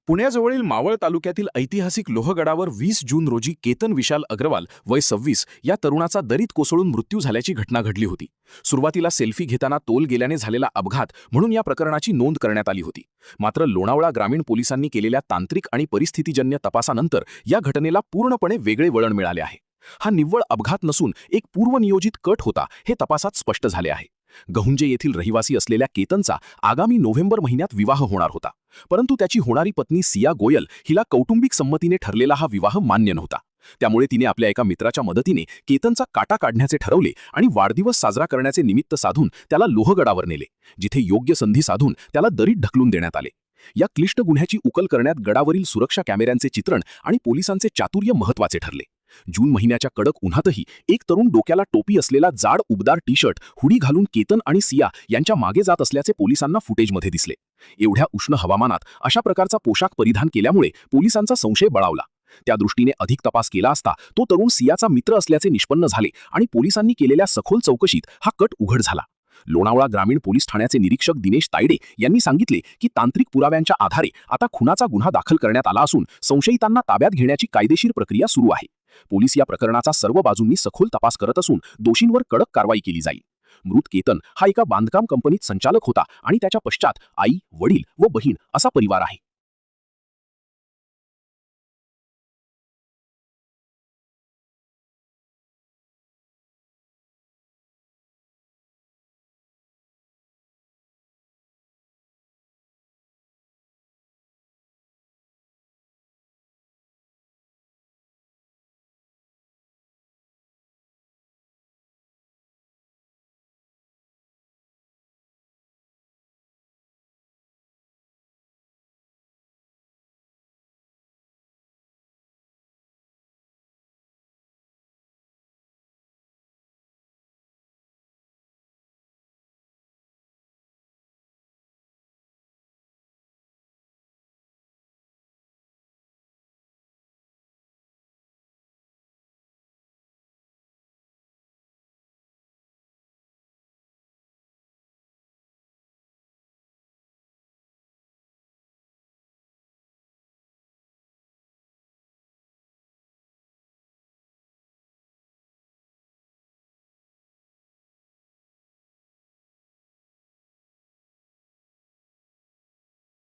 पुण्याजवळील मावळ तालुक्यातील ऐतिहासिक लोहगडावर 20 जून रोजी केतन विशाल अग्रवाल वय 26 या तरुणाचा दरीत कोसळून मृत्यू झाल्याची घटना घडली होती. सुरुवातीला सेल्फी घेताना तोल गेल्याने झालेला अपघात म्हणून या प्रकरणाची नोंद करण्यात आली होती. मात्र लोणावळा ग्रामीण पोलिसांनी केलेल्या तांत्रिक आणि परिस्थितीजन्य तपासानंतर या घटनेला पूर्णपणे वेगळे वळण मिळाले आहे. हा निव्वळ अपघात नसून एक पूर्वनियोजित कट होता हे तपासात स्पष्ट झाले आहे. गहुंजे येथील रहिवासी असलेल्या केतनचा आगामी नोव्हेंबर महिन्यात विवाह होणार होता, परंतु त्याची होणारी पत्नी सिया गोयल हिला कौटुंबिक संमतीने ठरलेला हा विवाह मान्य नव्हता. त्यामुळे तिने आपल्या एका मित्राच्या मदतीने केतनचा काटा काढण्याचे ठरवले आणि वाढदिवस साजरा करण्याचे निमित्त साधून त्याला लोहगडावर नेले, जिथे योग्य संधी साधून त्याला दरीत ढकलून देण्यात आले. या क्लिष्ट गुन्ह्याची उकल करण्यात गडावरील सुरक्षा कॅमेऱ्यांचे चित्रण आणि पोलिसांचे चातुर्य महत्त्वाचे ठरले. जून महिन्याच्या कडक उन्हातही एक तरुण डोक्याला टोपी असलेला जाड उबदार टी-शर्ट हुडी घालून केतन आणि सिया यांच्या मागे जात असल्याचे पोलिसांना फुटेजमध्ये दिसले. एवढ्या उष्ण हवामानात अशा प्रकारचा पोशाख परिधान केल्यामुळे पोलिसांचा संशय बळावला. त्या दृष्टीने अधिक तपास केला असता तो तरुण सियाचा मित्र असल्याचे निष्पन्न झाले आणि पोलिसांनी केलेल्या सखोल चौकशीत हा कट उघड झाला. लोणावळा ग्रामीण पोलीस ठाण्याचे निरीक्षक दिनेश तायडे यांनी सांगितले की तांत्रिक पुराव्यांच्या आधारे आता खुनाचा गुन्हा दाखल करण्यात आला असून संशयितांना ताब्यात घेण्याची कायदेशीर प्रक्रिया सुरू आहे. पोलीस या प्रकरणाचा सर्व बाजूंनी सखोल तपास करत असून दोषींवर कडक कारवाई केली जाईल. मृत केतन हा एका बांधकाम कंपनीत संचालक होता आणि त्याच्या पश्चात आई, वडील व बहीण असा परिवार आहे.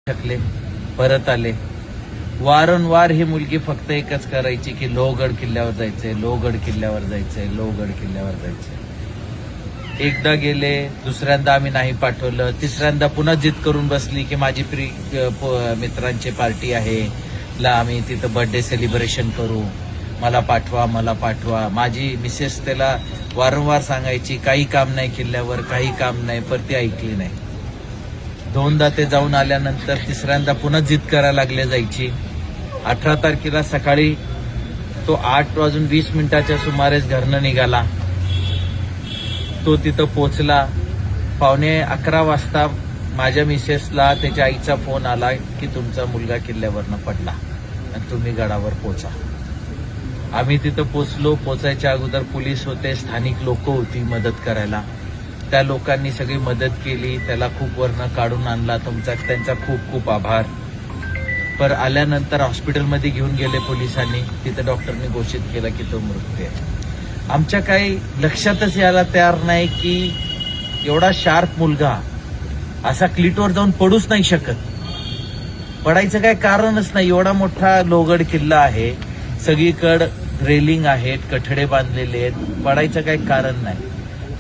थकले, परत आले. वारंवार ही मुलगी फक्त एकच करायची की लोहगड किल्ल्यावर जायचंय, लोहगड किल्ल्यावर जायचंय, लोहगड किल्ल्यावर जायचंय. एकदा गेले, दुसऱ्यांदा आम्ही नाही पाठवलं, तिसऱ्यांदा पुन्हा जिद करून बसली की माझी मित्रांची पार्टी आहे, आम्ही तिथं बर्थडे सेलिब्रेशन करू, मला पाठवा, मला पाठवा. माझी मिसेस त्याला वारंवार सांगायची काही काम नाही किल्ल्यावर, काही काम नाही, पर ती ऐकली नाही. दोनदा ते जाऊन आल्यानंतर तिसऱ्यांदा पुन्हा जिद करायला लागले जायची. 18 तारखेला सकाळी तो 8:20 सुमारेच घरनं निघाला. तो तिथं पोचला. 11:15 वाजता माझ्या मिसेसला त्याच्या आईचा फोन आला की तुमचा मुलगा किल्ल्यावरनं पडला आणि तुम्ही गडावर पोचा. आम्ही तिथं पोचलो. पोचायच्या अगोदर पोलीस होते, स्थानिक लोक होती मदत करायला. त्या लोकांनी सगळी मदत केली, त्याला खूप वरनं काढून आणला. त्यांचा खूप खूप आभार. पर आल्यानंतर हॉस्पिटलमध्ये घेऊन गेले पोलिसांनी. तिथं डॉक्टरनी घोषित केलं की तो मृत्यू आहे. आमच्या काही लक्षातच यायला तयार नाही की एवढा शार्प मुलगा असा क्लिटवर जाऊन पडूच नाही शकत. पडायचं काही कारणच नाही. एवढा मोठा लोहगड किल्ला आहे, सगळीकडे रेलिंग आहेत, कठडे बांधलेले आहेत, पडायचं काही कारण नाही.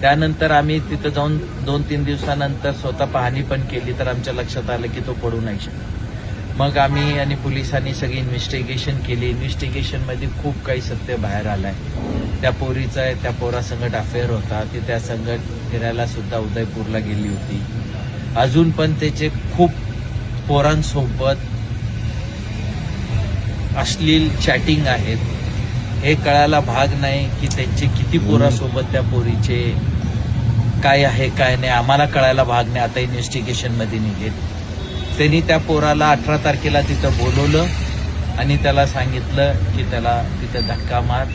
त्यानंतर आम्ही तिथं जाऊन 2-3 दिवसानंतर स्वतः पाहणी पण केली, तर आमच्या लक्षात आलं की तो पडू नाही शकत. मग आम्ही आणि पोलिसांनी सगळी इन्व्हेस्टिगेशन केली. इन्व्हेस्टिगेशनमध्ये खूप काही सत्य बाहेर आलंय. त्या पोरीचा त्या पोरासंगत अफेअर होता. ती त्या संगत फिरायला सुद्धा उदयपूरला गेली होती. अजून पण त्याचे खूप पोरांसोबत अश्लील चॅटिंग आहेत. हे कळायला भाग नाही की त्यांचे किती पोरासोबत त्या पोरीचे काय आहे काय नाही, आम्हाला कळायला भाग नाही. आता इन्व्हेस्टिगेशन मध्ये निघेल. त्यांनी त्या पोराला 18 तारखेला तिथं बोलवलं आणि त्याला सांगितलं की त्याला तिथं धक्का मार.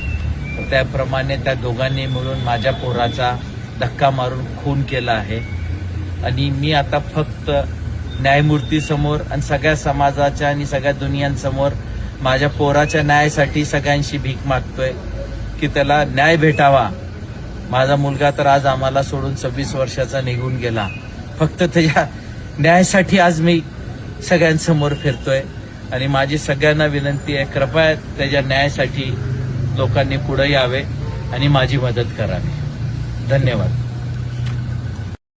त्याप्रमाणे त्या दोघांनी मिळून माझ्या पोराचा धक्का मारून खून केला आहे. आणि मी आता फक्त न्यायमूर्तीसमोर आणि सगळ्या समाजाच्या आणि सगळ्या दुनियांसमोर माझ्या पोराच्या न्यायासाठी सगळ्यांशी भीक मागतोय की त्याला न्याय भेटावा. माझा मुलगा तर आज आम्हाला सोडून 26 वर्षाचा निघून गेला. फक्त त्याच्या न्यायासाठी आज मी सगळ्यांसमोर फिरतोय आणि माझी सगळ्यांना विनंती आहे, कृपया त्याच्या न्यायासाठी लोकांनी पुढे यावे आणि माझी मदत करावी. धन्यवाद.